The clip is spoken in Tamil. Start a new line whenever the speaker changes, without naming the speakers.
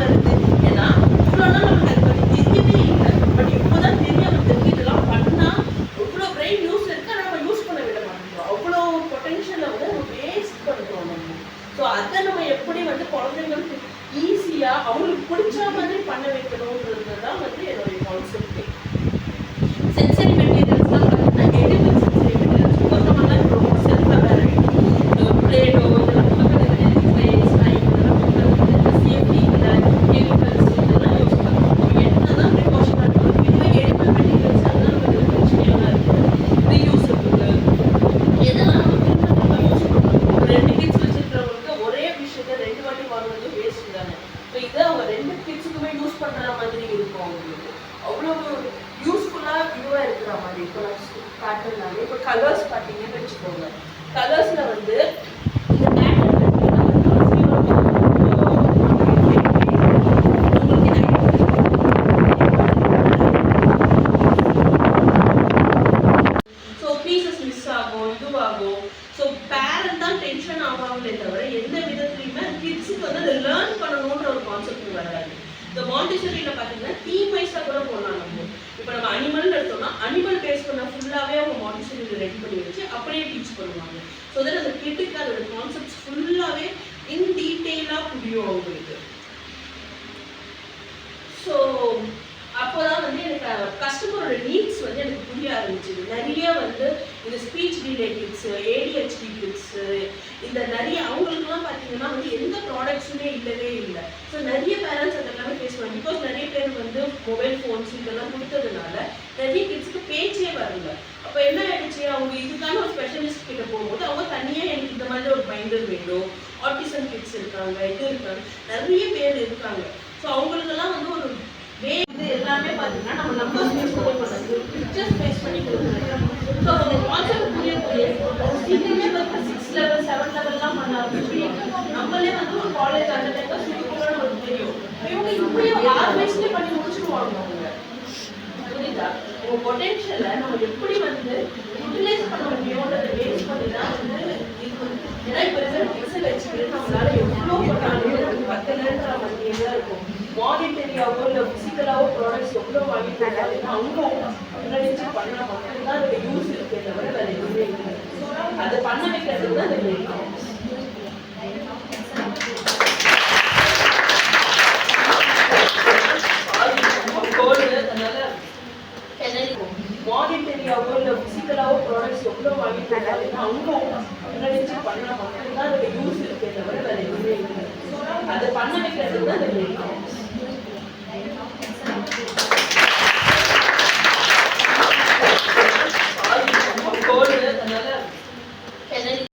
வருது. ஏன்னா இவ்வளோ நாள் நமக்கு அதை பற்றி தெரியவே இல்லை. பட் இப்போதான் தெரிய வந்துருக்கு இதெல்லாம் பண்ணா இவ்வளோ பிரெயின் யூஸ் இருக்கு. ஆனால் நம்ம யூஸ் பண்ண விட மாட்டோம். அவ்வளோ பொட்டென்ஷியலை வந்து நம்ம வேஸ்ட் பண்ணுறோம் நம்ம. ஸோ அதை நம்ம எப்படி வந்து குழந்தைங்களுக்கு ஈஸியா அவங்களுக்கு பிடிச்ச மாதிரி பண்ண வைக்கணும்ன்றது தான் வந்து என்னுடைய கான்செப்டே. சென்சரி மெட்டீரியல்ஸ் தான் பார்த்தீங்கன்னா எடிபிள் சென்சரி மெட்டீரியல்ஸ் கொஞ்சமெல்லாம் ரொம்ப செல்ஃப் அவேர் பிளேடோ இதெல்லாம் பிளேஸ் லைக் இதெல்லாம் சேஃப்டி இதில் கெமிக்கல்ஸ் இதெல்லாம் யூஸ் பண்ணுறோம். என்னதான் ப்ரிகாஷனாக இருக்கும் இதுவே எடிபிள் மெட்டீரியல்ஸ் அதெல்லாம் நமக்கு பிரச்சனையெல்லாம் இருக்குது. ரீயூஸபிள் எதெல்லாம் நம்ம திரும்ப திரும்ப யூஸ் பண்ணுறோம். 2 கிட்ஸ் வச்சுருக்கிறவங்களுக்கு ஒரே விஷயத்தை 2 வாட்டி வாங்குறது வேஸ்ட் தானே. ஸோ இதை அவங்க 2 கிட்ஸுக்குமே யூஸ் பண்ணுற மாதிரி இருக்கும். அவங்களுக்கு அவ்வளோ யூஸ்ஃபுல்லாக இதுவாக இருக்கிற மாதிரி இப்போ பேட்டர்னாலே இப்போ கலர்ஸ் பார்த்தீங்கன்னு வச்சுக்கோங்க. கலர்ஸில் வந்து இந்த பேட்டர்ன் ஸோ பீசஸ் மிஸ் ஆகும் இதுவாகும். ஸோ பேரண்ட் தான் டென்ஷன் ஆகாமலே தவிர எந்த விதத்துலையுமே கிட்ஸுக்கு வந்து அதை லேர்ன் பண்ணணுன்ற ஒரு கான்செப்ட் வராது. இந்த மாண்டிசரியில் பார்த்தீங்கன்னா தீம் வைஸாக கூட போடலாம். நம்ம இப்போ நம்ம அனிமல் எடுத்தோம்னா அனிமல் பேஸ் பண்ண ஃபுல்லாகவே அவங்க மாண்டிசரியில் ரெடி பண்ணி வச்சு அப்படியே டீச் பண்ணுவாங்க. ஸோ தட் அந்த கிட்டுக்கு அதோட கான்செப்ட்ஸ் ஃபுல்லாகவே இன் டீட்டெயிலாக புரியும் அவங்களுக்கு. ஸோ அப்போதான் வந்து எனக்கு கஸ்டமரோட நீட்ஸ் வந்து எனக்கு புரிய ஆரம்பிச்சுது. நிறைய வந்து இந்த speech delay kids ADHD kids இந்த நிறைய அவங்களுக்குலாம் பார்த்தீங்கன்னா வந்து எந்த ப்ராடக்ட்ஸுமே இல்லவே இல்லை. ஸோ நிறைய பேரண்ட்ஸ் அதெல்லாமே ஃபேஸ் பண்ணுவாங்க. பிகாஸ் நிறைய பேர் வந்து மொபைல் ஃபோன்ஸ் இதெல்லாம் கொடுத்ததுனால நிறைய கிட்ஸுக்கு பேச்சே வரல. அப்போ என்ன ஆயிடுச்சு அவங்க இதுக்கான ஒரு ஸ்பெஷலிஸ்ட் கிட்ட போகும்போது அவங்க தனியாக எனக்கு இந்த மாதிரி ஒரு பைண்டர் வேணும். ஆட்டிசம் கிட்ஸ் இருக்காங்க இது இருக்காங்க நிறைய பேர் இருக்காங்க. ஸோ அவங்களுக்கெல்லாம் வந்து ஒரு இது எல்லாமே பார்த்தீங்கன்னா நம்ம நம்பர்ஸ் பேஸ் பண்ணி பண்ணுறது பிக்சர்ஸ் பேஸ் பண்ணி கொடுக்குறோம். ஸோ அந்த கான்செப்ட் புரியக்கூடிய சீக்கிரமே வந்து 6 லெவல் 7 லெவல்லாம் பண்ண ஆரம்பிச்சு நம்மளே வந்து ஒரு காலேஜ் அந்த டைம்ல சுற்றுலான்னு ஒரு தெரியும். இவங்க இப்படியும் 6 வயசுலேயே பண்ணி முடிச்சுடுவாங்க. அவங்க புரியுதா உங்கள் பொட்டென்ஷியலை நம்ம எப்படி வந்து யூட்டிலைஸ் பண்ண முடியும்ன்றதை பேஸ் பண்ணி தான் வந்து இது. ஏன்னா இப்போ ரிசல்ட் எக்ஸல் வச்சுக்கிட்டு நம்மளால எவ்வளோ பண்ணாலும் பத்தலைன்ற மாதிரியே தான் இருக்கும். மானிட்டரியாவோ இல்லை ஃபிசிக்கலாவோ ப்ராடக்ட்ஸ் எவ்வளோ வாங்கிட்டாங்க அவங்க நினைச்சு பண்ணால் மட்டும்தான் அதுக்கு யூஸ் இருக்கே தவிர வேறு எதுவுமே இல்லை. அதை பண்ண வைக்கிறது தான் அது வேணும். அதனால மானிட்டரியாவோ இல்லை ஃபிசிக்கலாவோ ப்ராடக்ட்ஸ் எவ்வளோ வாங்கிட்டாங்க அவங்க நினைச்சு பண்ணால் மட்டும்தான் அதுக்கு யூஸ் இருக்கே தவிர வேறு எதுவுமே இல்லை. அதை பண்ண வைக்கிறது தான் அது வேணும்.